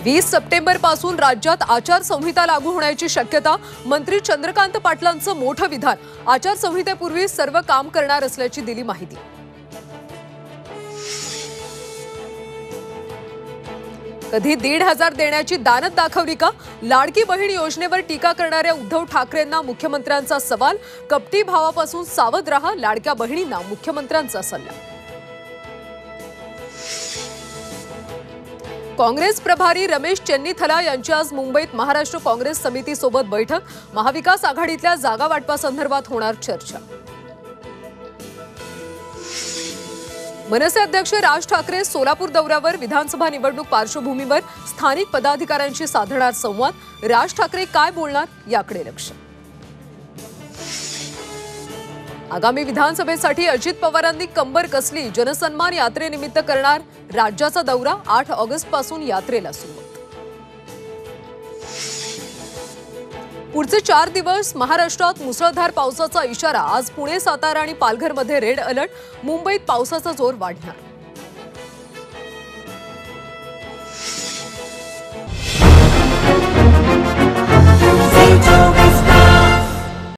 20 सप्टेंबरपासून राज्यात आचारसंहिता लागू होण्याची शक्यता. मंत्री चंद्रकांत पाटलांचं मोठं विधान. आचारसंहितेपूर्वी सर्व काम करणार असल्याची दिली माहिती. कधी 1,500 देण्याची दानत दाखवली का? लाडकी बहीण योजनेवर टीका करणाऱ्या उद्धव ठाकरेंना मुख्यमंत्र्यांचा सवाल. कपटी भावापासून सावध राहा, लाडक्या बहिणींना मुख्यमंत्र्यांचा सल्ला. काँग्रेस प्रभारी रमेश चेन्नीथला यांची आज मुंबईत महाराष्ट्र काँग्रेस समितीसोबत बैठक. महाविकास आघाडीतल्या जागा वाटपासंदर्भात होणार चर्चा. मनसे अध्यक्ष राज ठाकरे सोलापूर दौऱ्यावर. विधानसभा निवडणूक पार्श्वभूमीवर स्थानिक पदाधिकाऱ्यांशी साधणार संवाद. राज ठाकरे काय बोलणार याकडे लक्ष. आगामी विधानसभेसाठी अजित पवारांनी कंबर कसली. जनसन्मान यात्रेनिमित्त करणार राज्याचा दौरा. 8 ऑगस्टपासून यात्रेला सुरुवात. पुढचे 4 दिवस महाराष्ट्रात मुसळधार पावसाचा इशारा. आज पुणे, सातारा आणि पालघरमध्ये रेड अलर्ट. मुंबईत पावसाचा जोर वाढणार.